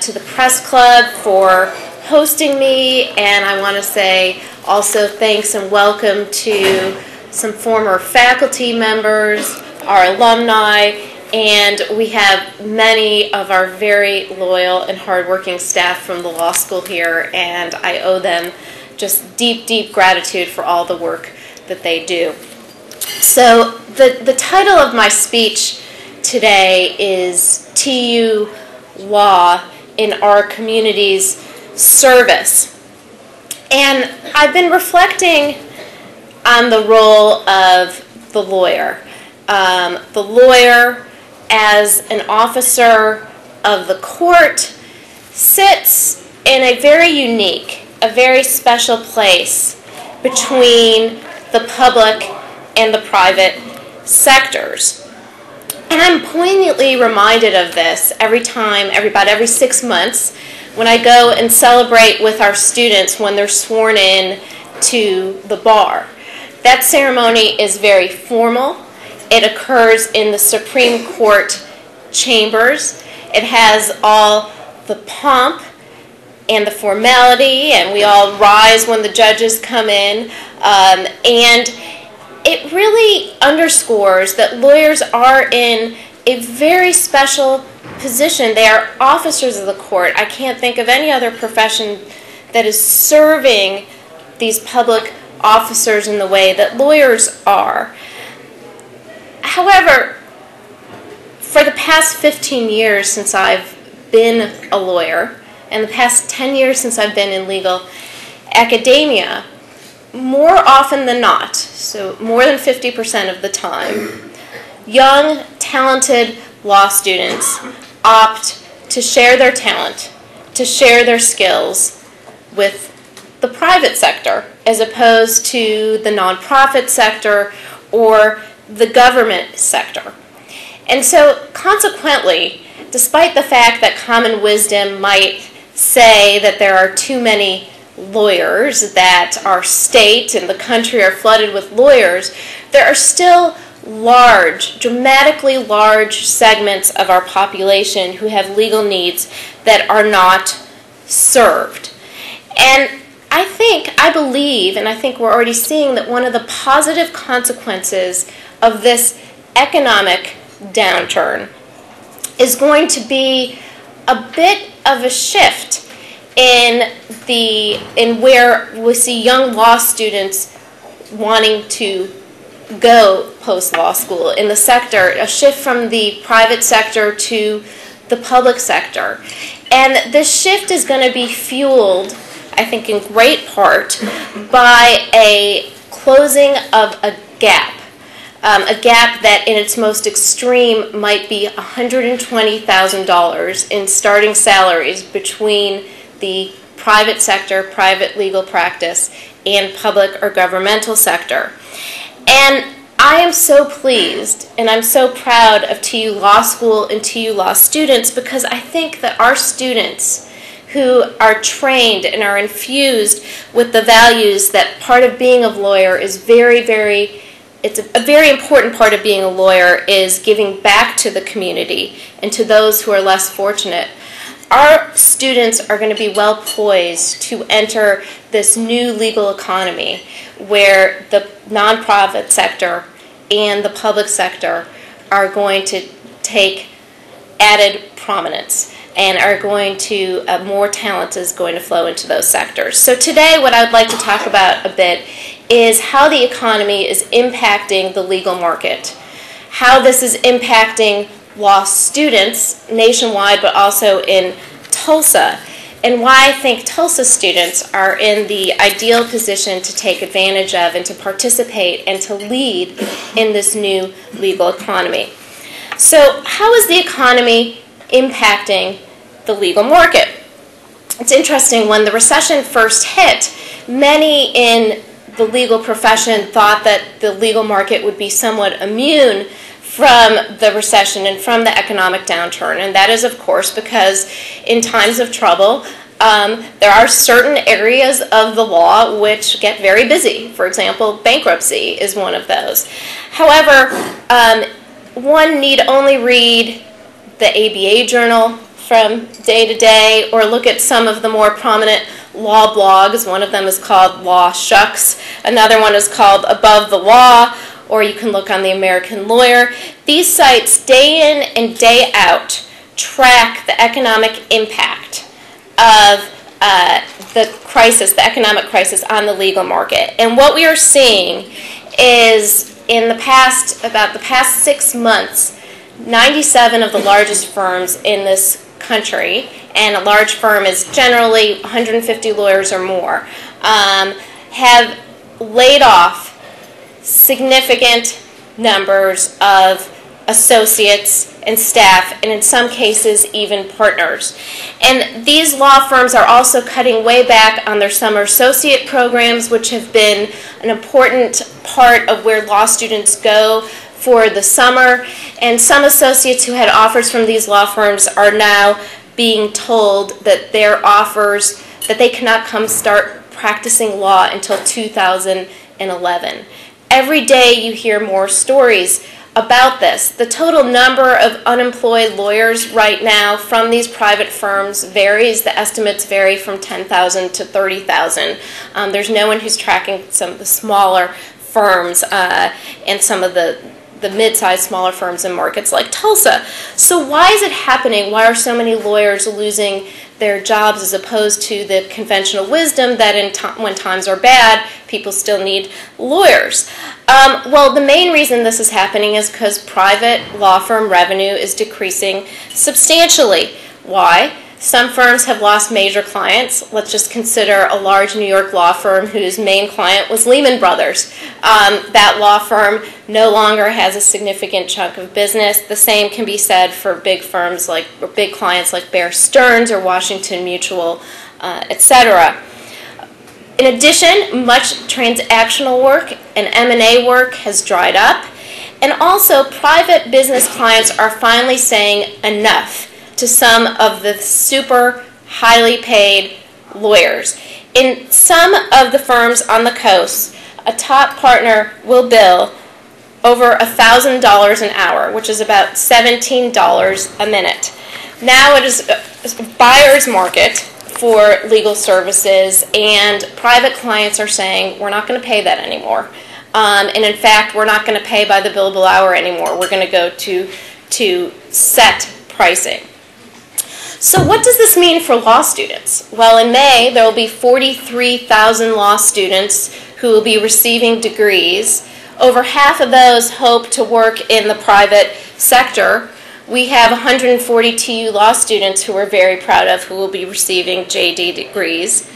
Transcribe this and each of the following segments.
to the press club for hosting me, and I want to say also thanks and welcome to some former faculty members, our alumni, and we have many of our very loyal and hardworking staff from the law school here, and I owe them just deep, deep gratitude for all the work that they do. So the title of my speech today is TU Law in Our Community's Service. And I've been reflecting on the role of the lawyer. The lawyer as an officer of the court sits in a very unique, a very special place between the public and the private sectors. And I'm poignantly reminded of this about every 6 months when I go and celebrate with our students when they're sworn in to the bar. That ceremony is very formal. It occurs in the Supreme Court chambers. It has all the pomp and the formality, and we all rise when the judges come in, and it really underscores that lawyers are in a very special position. They are officers of the court. I can't think of any other profession that is serving these public officers in the way that lawyers are. However, for the past 15 years since I've been a lawyer, and the past 10 years since I've been in legal academia, more often than not, so more than 50% of the time, young, talented law students opt to share their talent, to share their skills with the private sector as opposed to the nonprofit sector or the government sector. And so consequently, despite the fact that common wisdom might say that there are too many lawyers, that our state and the country are flooded with lawyers, there are still large, dramatically large segments of our population who have legal needs that are not served. And I believe, and I think we're already seeing that one of the positive consequences of this economic downturn is going to be a bit of a shift in where we see young law students wanting to go post-law school in the sector, a shift from the private sector to the public sector. And this shift is going to be fueled, I think in great part, by a closing of a gap that in its most extreme might be $120,000 in starting salaries between the private sector, private legal practice, and public or governmental sector. And I am so pleased and I'm so proud of TU Law School and TU Law students, because I think that our students who are trained and are infused with the values that part of being a lawyer is it's a very important part of being a lawyer is giving back to the community and to those who are less fortunate. Our students are going to be well poised to enter this new legal economy where the nonprofit sector and the public sector are going to take added prominence and are going to, more talent is going to flow into those sectors. So today what I would like to talk about a bit is how the economy is impacting the legal market, how this is impacting law students nationwide, but also in Tulsa, and why I think Tulsa students are in the ideal position to take advantage of and to participate and to lead in this new legal economy. So how is the economy impacting the legal market? It's interesting, when the recession first hit, many in the legal profession thought that the legal market would be somewhat immune from the recession and from the economic downturn. And that is, of course, because in times of trouble, there are certain areas of the law which get very busy. For example, bankruptcy is one of those. However, one need only read the ABA Journal from day to day, or look at some of the more prominent law blogs. One of them is called Law Shucks. Another one is called Above the Law, or you can look on the American Lawyer. These sites, day in and day out, track the economic impact of the economic crisis on the legal market. And what we are seeing is about the past 6 months, 97 of the largest firms in this country, and a large firm is generally 150 lawyers or more, have laid off significant numbers of associates and staff, and in some cases even partners. And these law firms are also cutting way back on their summer associate programs, which have been an important part of where law students go for the summer. And some associates who had offers from these law firms are now being told that their offers, that they cannot come start practicing law until 2011. Every day you hear more stories about this. The total number of unemployed lawyers right now from these private firms varies. The estimates vary from 10,000 to 30,000. There's no one who's tracking some of the smaller firms and some of the mid-sized smaller firms in markets like Tulsa. So why is it happening? Why are so many lawyers losing their jobs as opposed to the conventional wisdom that when times are bad, people still need lawyers? Well, the main reason this is happening is because private law firm revenue is decreasing substantially. Why? Some firms have lost major clients. Let's just consider a large New York law firm whose main client was Lehman Brothers. That law firm no longer has a significant chunk of business. The same can be said for big firms or big clients like Bear Stearns or Washington Mutual, etc. In addition, much transactional work and M&A work has dried up. And also, private business clients are finally saying enough to some of the super highly paid lawyers. In some of the firms on the coast, a top partner will bill over $1,000 an hour, which is about $17 a minute. Now it is a buyer's market for legal services, and private clients are saying, we're not going to pay that anymore. And in fact, we're not going to pay by the billable hour anymore. We're going to go to set pricing. So what does this mean for law students? Well, in May, there will be 43,000 law students who will be receiving degrees. Over half of those hope to work in the private sector. We have 140 TU law students who we're very proud of who will be receiving JD degrees.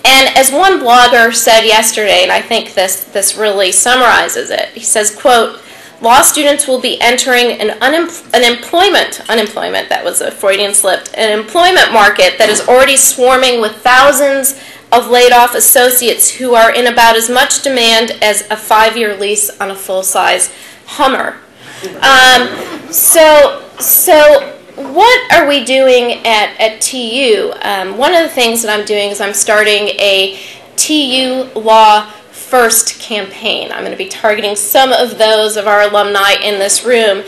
And as one blogger said yesterday, and I think this really summarizes it, he says, quote, law students will be entering an employment, that was a Freudian slip, an employment market that is already swarming with thousands of laid-off associates who are in about as much demand as a 5-year lease on a full-size Hummer. So what are we doing at TU? One of the things that I'm doing is I'm starting a TU Law First campaign. I'm going to be targeting some of those of our alumni in this room,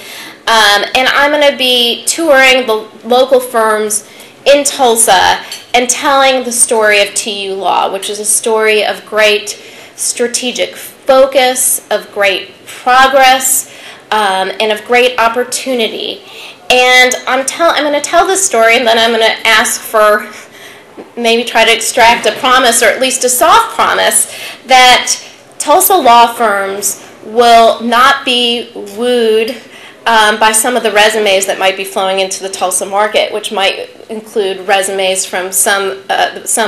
and I'm going to be touring the local firms in Tulsa and telling the story of TU Law, which is a story of great strategic focus, of great progress, and of great opportunity. And I'm going to tell this story, and then I'm going to ask for maybe try to extract a promise, or at least a soft promise, that Tulsa law firms will not be wooed by some of the resumes that might be flowing into the Tulsa market, which might include resumes from some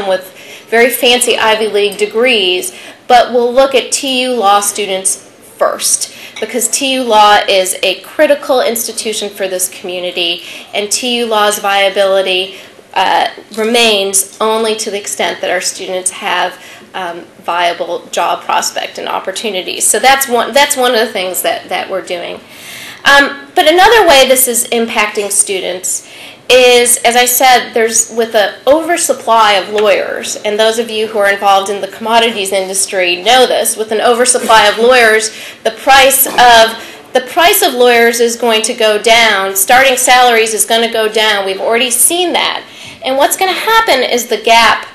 with very fancy Ivy League degrees, but will look at TU law students first, because TU Law is a critical institution for this community, and TU Law's viability remains only to the extent that our students have viable job prospect and opportunities. So that's one of the things that we're doing. But another way this is impacting students is, as I said, with the oversupply of lawyers, and those of you who are involved in the commodities industry know this, with an oversupply of lawyers, the price of the price of lawyers is going to go down. Starting salaries is going to go down. We've already seen that. And what's going to happen is the gap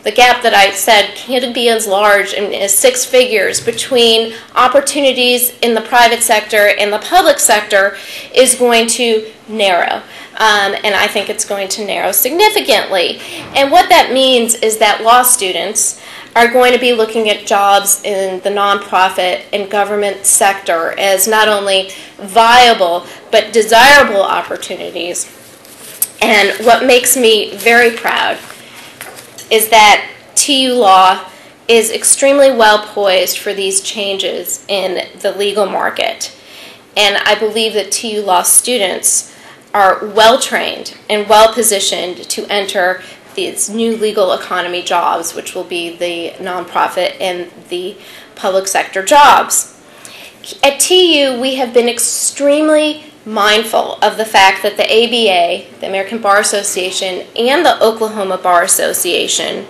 that I said can be as large as 6 figures between opportunities in the private sector and the public sector is going to narrow. And I think it's going to narrow significantly. And what that means is that law students are going to be looking at jobs in the nonprofit and government sector as not only viable but desirable opportunities. And what makes me very proud is that TU Law is extremely well poised for these changes in the legal market. And I believe that TU Law students are well trained and well positioned to enter these new legal economy jobs, which will be the nonprofit and the public sector jobs. At TU, we have been extremely mindful of the fact that the ABA, the American Bar Association, and the Oklahoma Bar Association,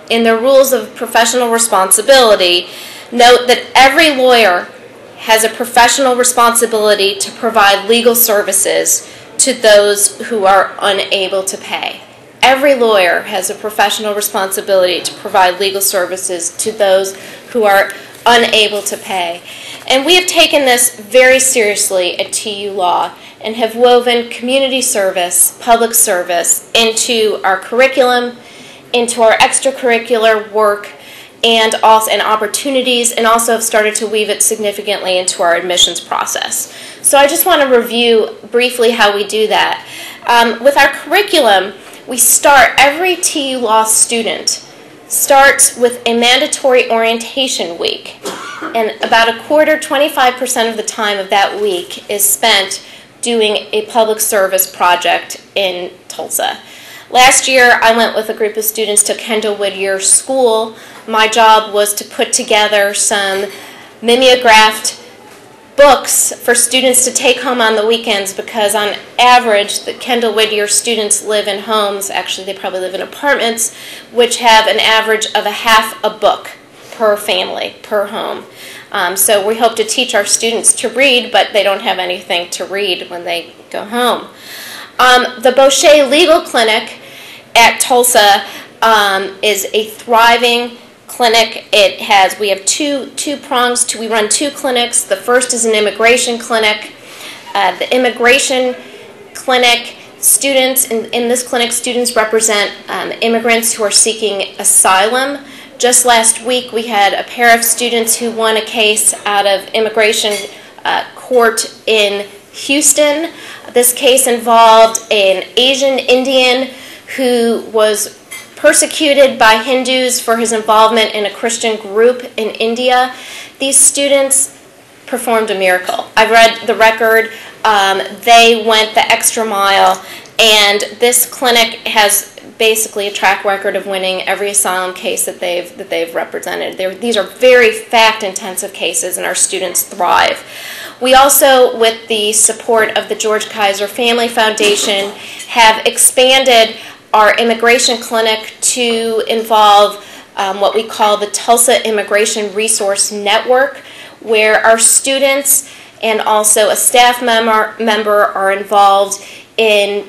in their rules of professional responsibility, note that every lawyer has a professional responsibility to provide legal services to those who are unable to pay. Every lawyer has a professional responsibility to provide legal services to those who are unable to pay. And we have taken this very seriously at TU Law and have woven community service, public service, into our curriculum, into our extracurricular work, and also opportunities, and also have started to weave it significantly into our admissions process. So I just want to review briefly how we do that. With our curriculum, we start, every TU Law student starts with a mandatory orientation week. And about a quarter, 25% of the time of that week is spent doing a public service project in Tulsa. Last year, I went with a group of students to Kendall Whittier School. My job was to put together some mimeographed books for students to take home on the weekends, because on average, the Kendall Whittier students live in homes, actually they probably live in apartments, which have an average of a half a book per family, per home. So we hope to teach our students to read, but they don't have anything to read when they go home. The Boucher Legal Clinic at Tulsa is a thriving clinic. We have two prongs. We run 2 clinics. The first is an immigration clinic. The immigration clinic students, in this clinic, students represent immigrants who are seeking asylum. Just last week, we had a pair of students who won a case out of immigration court in Houston. This case involved an Asian Indian who was persecuted by Hindus for his involvement in a Christian group in India. These students performed a miracle. I've read the record. They went the extra mile, and this clinic has basically a track record of winning every asylum case that they've represented. These are very fact-intensive cases, and our students thrive. We also, with the support of the George Kaiser Family Foundation, have expanded our immigration clinic to involve what we call the Tulsa Immigration Resource Network, where our students and also a staff member are involved in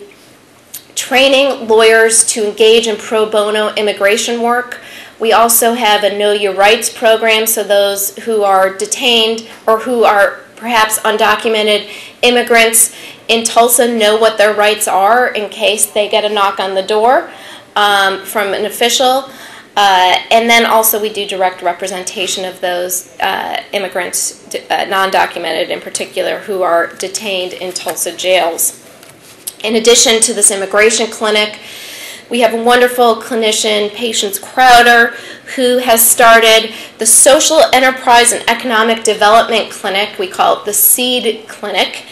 training lawyers to engage in pro bono immigration work. We also have a Know Your Rights program, so those who are detained or who are perhaps undocumented immigrants in Tulsa know what their rights are in case they get a knock on the door from an official. And then also we do direct representation of those immigrants, non-documented in particular, who are detained in Tulsa jails. In addition to this immigration clinic, we have a wonderful clinician, Patience Crowder, who has started the Social Enterprise and Economic Development Clinic. We call it the SEED Clinic.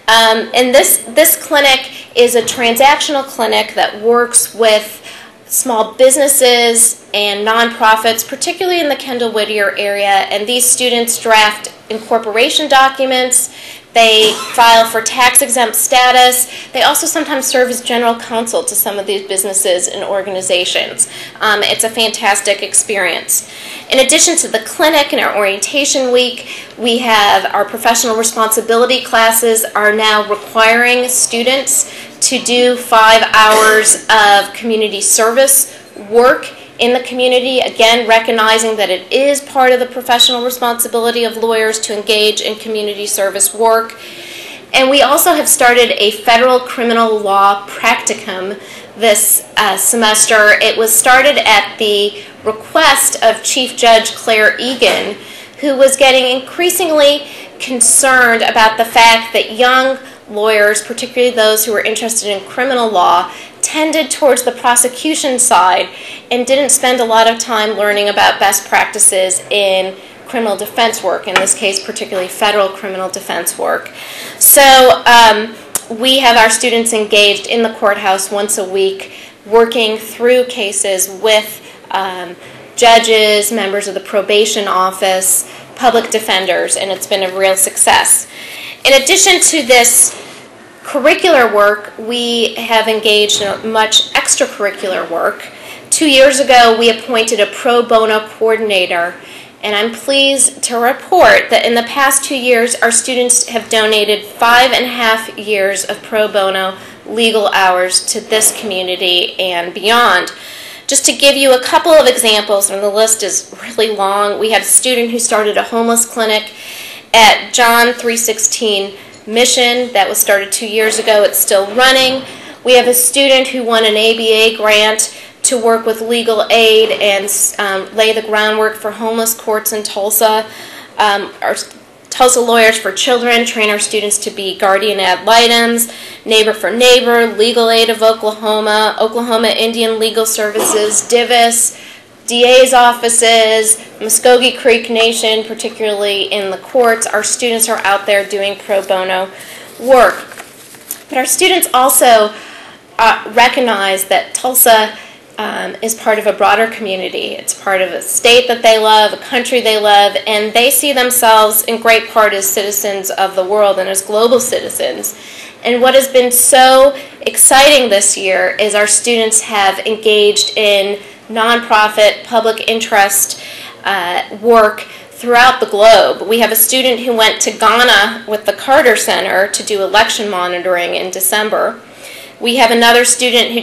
And this clinic is a transactional clinic that works with small businesses and nonprofits, particularly in the Kendall Whittier area. And these students draft incorporation documents, They file for tax-exempt status. They also sometimes serve as general counsel to some of these businesses and organizations. It's a fantastic experience. In addition to the clinic and our orientation week, we have our professional responsibility classes are now requiring students to do 5 hours of community service work in the community, again recognizing that it is part of the professional responsibility of lawyers to engage in community service work. And we also have started a federal criminal law practicum this semester. It was started at the request of Chief Judge Claire Egan, who was getting increasingly concerned about the fact that young lawyers, particularly those who were interested in criminal law, tended towards the prosecution side and didn't spend a lot of time learning about best practices in criminal defense work, in this case particularly federal criminal defense work. So we have our students engaged in the courthouse once a week, working through cases with judges, members of the probation office, public defenders, and it's been a real success. In addition to this curricular work, we have engaged in much extracurricular work. 2 years ago, we appointed a pro bono coordinator, and I'm pleased to report that in the past 2 years, our students have donated 5.5 years of pro bono legal hours to this community and beyond. Just to give you a couple of examples, and the list is really long, we have a student who started a homeless clinic at John 316 Mission that was started 2 years ago. It's still running. We have a student who won an ABA grant to work with legal aid and lay the groundwork for homeless courts in Tulsa. Our Tulsa Lawyers for Children train our students to be guardian ad litems, Neighbor for Neighbor, Legal Aid of Oklahoma, Oklahoma Indian Legal Services, DIVIS, DA's offices, Muskogee Creek Nation, particularly in the courts. Our students are out there doing pro bono work. But our students also recognize that Tulsa is part of a broader community. It's part of a state that they love, a country they love, and they see themselves in great part as citizens of the world and as global citizens. And what has been so exciting this year is our students have engaged in nonprofit, public interest work throughout the globe. We have a student who went to Ghana with the Carter Center to do election monitoring in December. We have another student who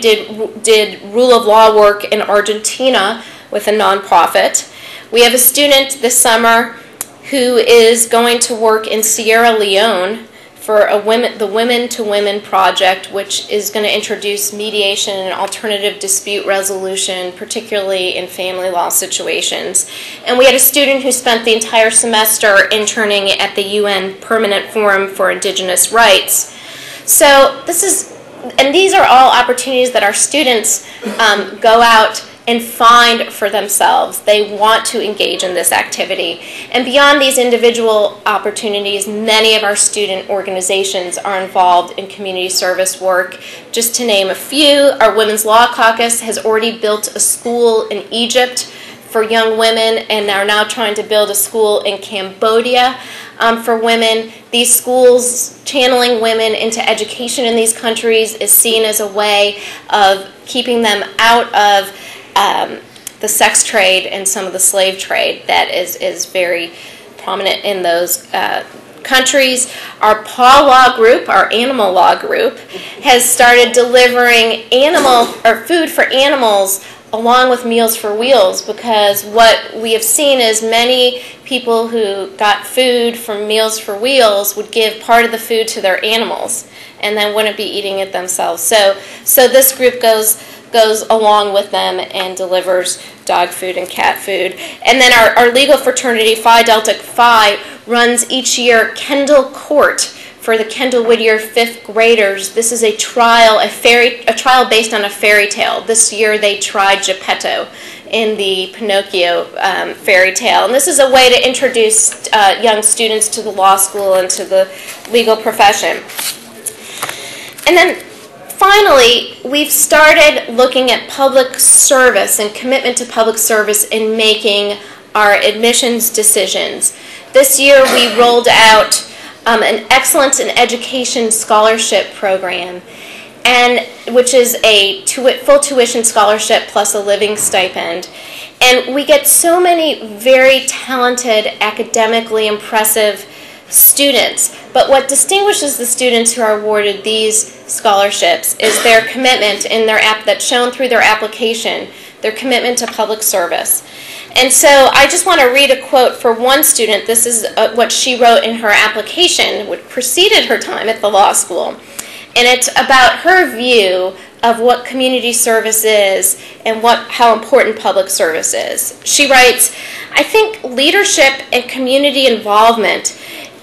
did rule of law work in Argentina with a nonprofit. We have a student this summer who is going to work in Sierra Leone for the Women to Women project, which is going to introduce mediation and alternative dispute resolution, particularly in family law situations. And we had a student who spent the entire semester interning at the UN Permanent Forum for Indigenous Rights. So these are all opportunities that our students go out and find for themselves. They want to engage in this activity. And beyond these individual opportunities, many of our student organizations are involved in community service work. Just to name a few, our Women's Law Caucus has already built a school in Egypt for young women and are now trying to build a school in Cambodia for women. These schools channeling women into education in these countries is seen as a way of keeping them out of the sex trade and some of the slave trade that is very prominent in those countries. Our paw law group, our animal law group, has started delivering food for animals along with Meals for Wheels, because what we have seen is many people who got food from Meals for Wheels would give part of the food to their animals and then wouldn't be eating it themselves. So this group goes along with them and delivers dog food and cat food. And then our legal fraternity, Phi Delta Phi, runs each year Kendall Court for the Kendall Whittier 5th graders. This is a trial based on a fairy tale. This year they tried Geppetto in the Pinocchio fairy tale. And this is a way to introduce young students to the law school and to the legal profession. And then finally, we've started looking at public service and commitment to public service in making our admissions decisions. This year we rolled out an Excellence in Education Scholarship Program, and which is a full tuition scholarship plus a living stipend. And we get so many very talented, academically impressive students. But what distinguishes the students who are awarded these scholarships is their commitment in their that's shown through their application, their commitment to public service. And so I just want to read a quote for one student. This is what she wrote in her application, which preceded her time at the law school. And it's about her view of what community service is and how important public service is. She writes, "I think leadership and community involvement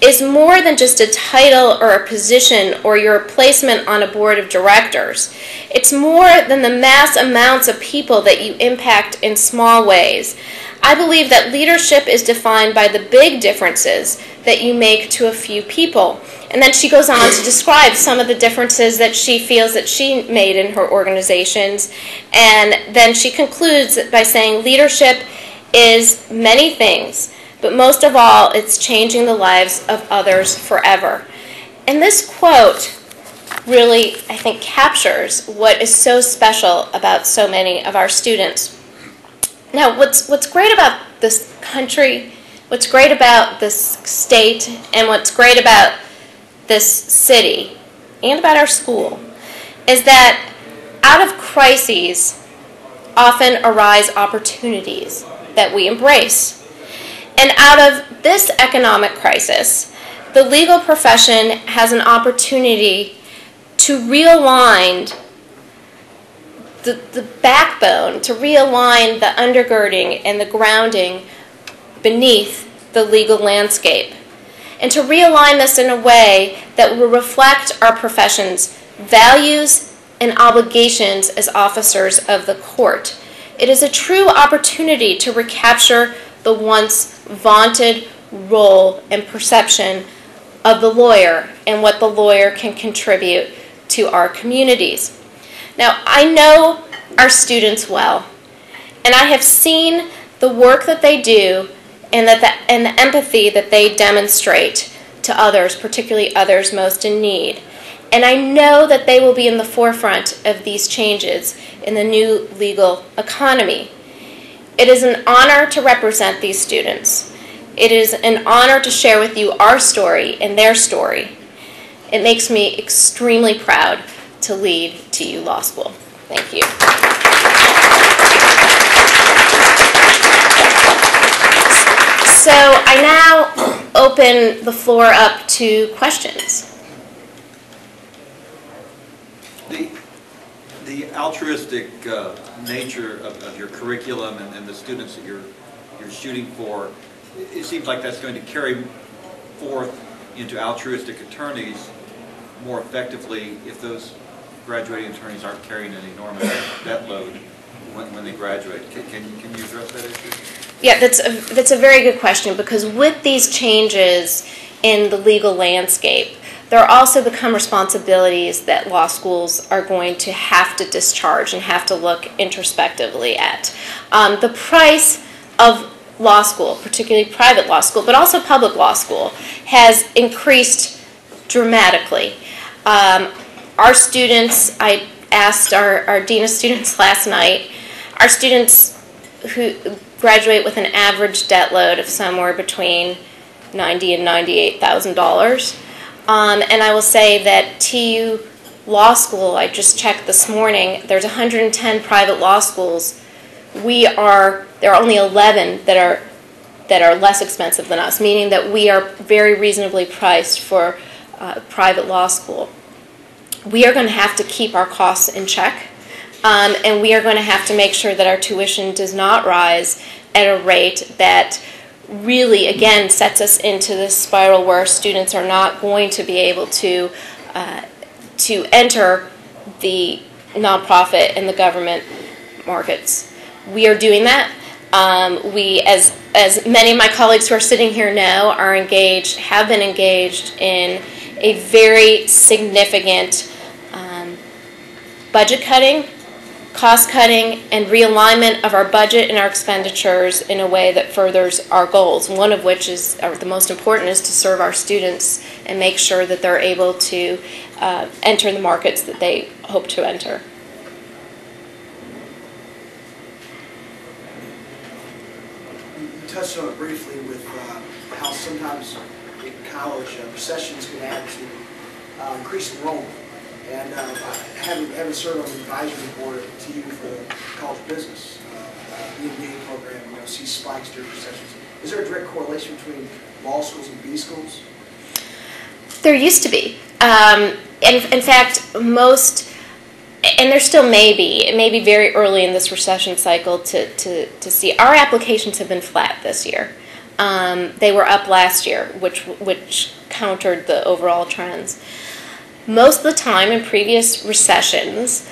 is more than just a title or a position or your placement on a board of directors. It's more than the mass amounts of people that you impact in small ways. I believe that leadership is defined by the big differences that you make to a few people." And then she goes on to describe some of the differences that she feels that she made in her organizations. And then she concludes by saying, "Leadership is many things, but most of all, it's changing the lives of others forever." And this quote really, I think, captures what is so special about so many of our students. Now, what's great about this country, what's great about this state, and what's great about this city, and about our school, is that out of crises often arise opportunities that we embrace. And out of this economic crisis, the legal profession has an opportunity to realign the backbone, to realign the undergirding and the grounding beneath the legal landscape, and to realign this in a way that will reflect our profession's values and obligations as officers of the court. It is a true opportunity to recapture the once vaunted role and perception of the lawyer and what the lawyer can contribute to our communities. Now, I know our students well, and I have seen the work that they do and the empathy that they demonstrate to others, particularly others most in need. And I know that they will be in the forefront of these changes in the new legal economy. It is an honor to represent these students. It is an honor to share with you our story and their story. It makes me extremely proud to lead TU Law School. Thank you. So I now open the floor up to questions. The altruistic nature of your curriculum and the students that you're shooting for, it seems like that's going to carry forth into altruistic attorneys more effectively if those graduating attorneys aren't carrying an enormous debt load when they graduate. Can you address that issue? Yeah, that's a very good question, because with these changes in the legal landscape, there also become responsibilities that law schools are going to have to discharge and have to look introspectively at. The price of law school, particularly private law school, but also public law school, has increased dramatically. Our students, I asked our Dean of Students last night, our students who graduate with an average debt load of somewhere between $90,000 and $98,000. And I will say that TU Law School, I just checked this morning, there's 110 private law schools. There are only 11 that are less expensive than us, meaning that we are very reasonably priced for private law school. We are going to have to keep our costs in check, and we are going to have to make sure that our tuition does not rise at a rate that really, again, sets us into this spiral where students are not going to be able to enter the nonprofit and the government markets. We are doing that. We, as many of my colleagues who are sitting here know, have been engaged in a very significant budget cutting cost-cutting and realignment of our budget and our expenditures in a way that furthers our goals, one of which is, or the most important, is to serve our students and make sure that they're able to enter the markets that they hope to enter. You touched on it briefly with how sometimes in college recessions can add to increased enrollment. And having served on the advisory board at TU for the college business, the MBA program, sees spikes during recessions. Is there a direct correlation between law schools and B schools? There used to be. In fact, most, and there still may be, it may be very early in this recession cycle to see. Our applications have been flat this year. They were up last year, which countered the overall trends. Most of the time in previous recessions,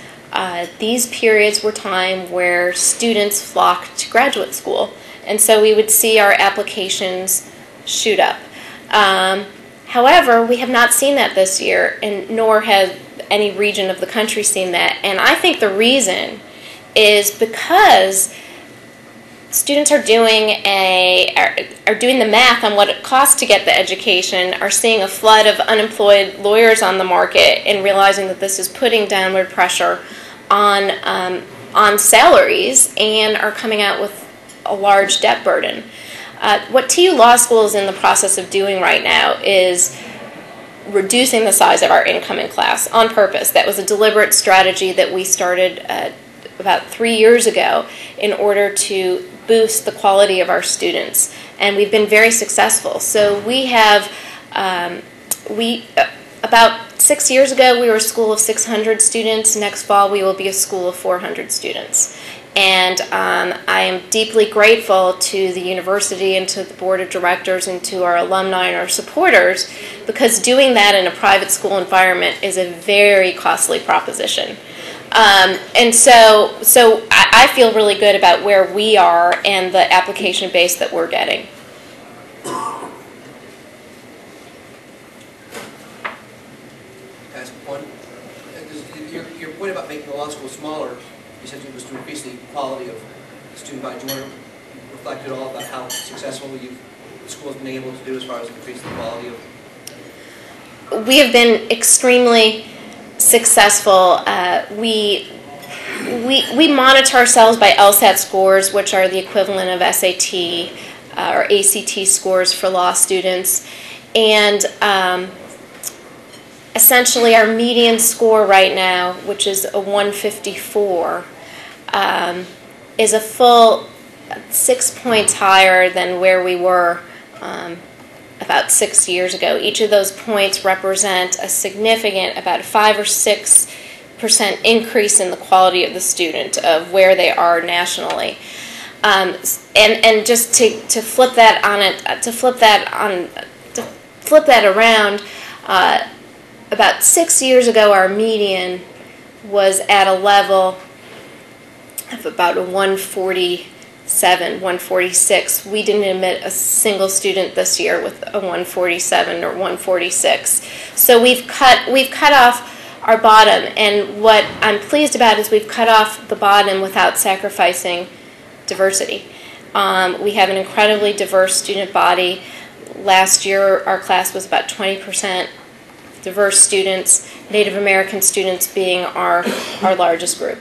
these periods were time where students flocked to graduate school, and so we would see our applications shoot up. However, we have not seen that this year, and nor has any region of the country seen that. And I think the reason is because students are doing the math on what it costs to get the education, are seeing a flood of unemployed lawyers on the market, and realizing that this is putting downward pressure on salaries, and are coming out with a large debt burden. What TU Law School is in the process of doing right now is reducing the size of our incoming class on purpose. That was a deliberate strategy that we started about 3 years ago in order to boost the quality of our students, and we've been very successful. So we have, about 6 years ago, we were a school of 600 students. Next fall, we will be a school of 400 students. And I am deeply grateful to the university and to the board of directors and to our alumni and our supporters, because doing that in a private school environment is a very costly proposition. And so I feel really good about where we are and the application base that we're getting. Ask one. Your point about making the law school smaller, you said it was to increase the quality of the student body. Do you want to reflect at all about how successful the school has been able to do as far as increasing the quality of? We have been extremely successful. We monitor ourselves by LSAT scores, which are the equivalent of SAT or ACT scores for law students, and essentially our median score right now, which is a 154, is a full 6 points higher than where we were about 6 years ago. Each of those points represent a significant, about 5 or 6% increase in the quality of the student, of where they are nationally. And just to flip that around, about 6 years ago, our median was at a level of about a 147, 146. We didn't admit a single student this year with a 147 or 146. So we've cut off our bottom, and what I'm pleased about is we've cut off the bottom without sacrificing diversity. We have an incredibly diverse student body. Last year, our class was about 20% diverse students, Native American students being our largest group.